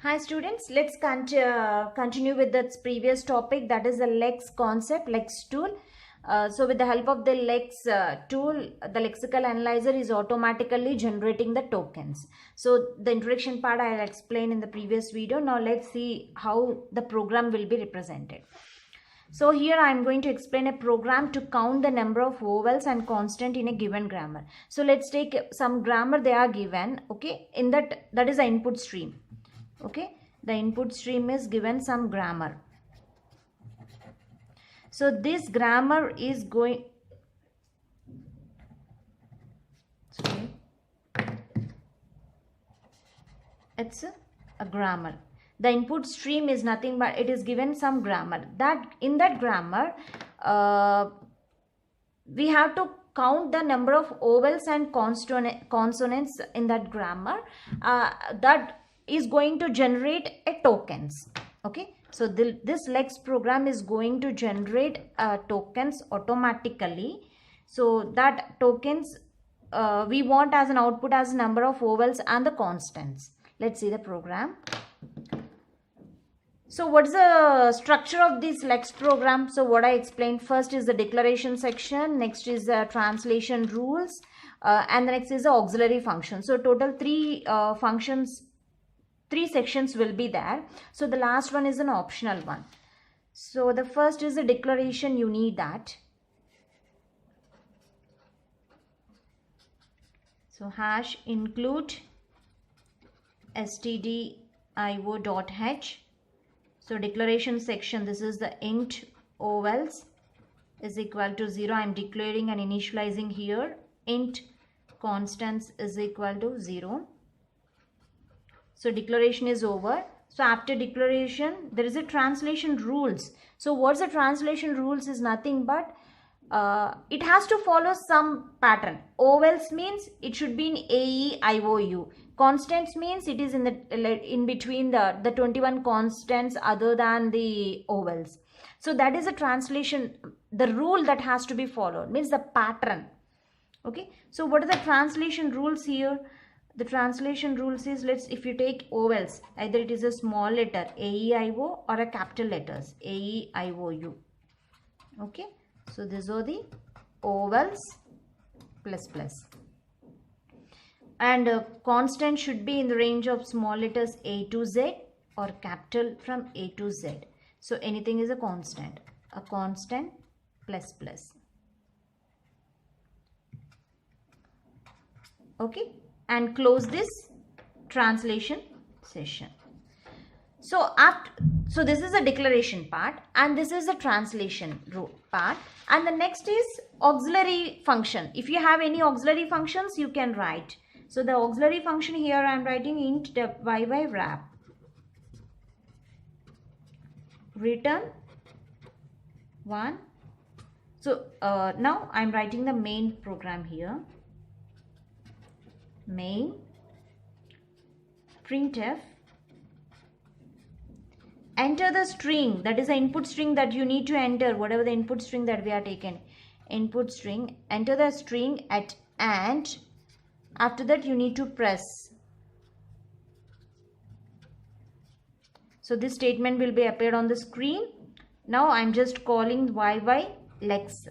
Hi students, let's continue with the previous topic, that is the LEX concept, LEX tool. So with the help of the LEX tool, the lexical analyzer is automatically generating the tokens. So the introduction part I will explain in the previous video. Now let's see how the program will be represented. So here I am going to explain a program to count the number of vowels and constant in a given grammar. So let's take some grammar they are given, okay, in that is the input stream. Okay, the input stream is given some grammar. So this grammar is going, sorry, it's a grammar. The input stream is nothing but it is given some grammar. That in that grammar we have to count the number of vowels and consonants in that grammar. That is going to generate a tokens. Okay, so this LEX program is going to generate tokens automatically. So that tokens we want as an output as number of vowels and the constants. Let's see the program. So what is the structure of this LEX program? So what I explained, first is the declaration section, next is the translation rules, and the next is the auxiliary function. So total three sections will be there. So the last one is an optional one. So the first is the declaration, you need that. So hash include stdio.h. So declaration section, this is the int vowels is equal to 0. I am declaring and initializing here. Int constants is equal to 0. So declaration is over. So after declaration, there is a translation rules. So what's the translation rules is nothing but it has to follow some pattern. Vowels means it should be in A-E-I-O-U. Constants means it is in between the 21 constants other than the vowels. So that is a translation, the rule that has to be followed, means the pattern. Okay, so what are the translation rules here? The translation rules is, if you take vowels, either it is a small letter A-E-I-O or a capital letters A-E-I-O-U. Okay, so these are the vowels plus. And constant should be in the range of small letters A to Z or capital from A to Z. So anything is a constant plus. Okay, and close this translation session. So this is the declaration part and this is the translation part, and the next is auxiliary function. If you have any auxiliary functions, you can write. So the auxiliary function here I am writing int wrap return 1. So now I am writing the main program here. Main printf, enter the string, that is the input string that you need to enter, whatever the input string that we are taken, input string, enter the string at and after that you need to press. So this statement will be appeared on the screen. Now I am just calling YYLEX.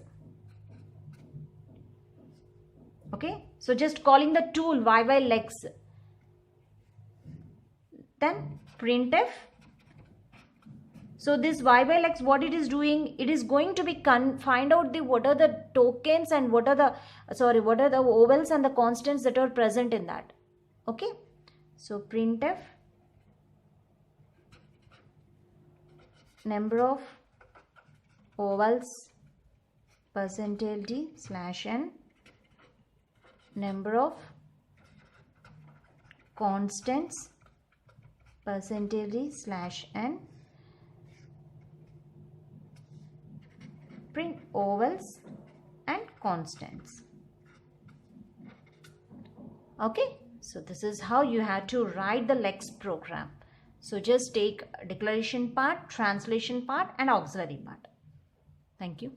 Okay, so just calling the tool YYLEX. Then printf. So this YYLEX, what it is doing, it is going to be find out what are the tokens and what are the vowels and the constants that are present in that. Okay, so printf number of vowels %d/n, number of constants %d/n, print vowels and constants. Okay, so this is how you have to write the LEX program. So just take declaration part, translation part and auxiliary part. Thank you.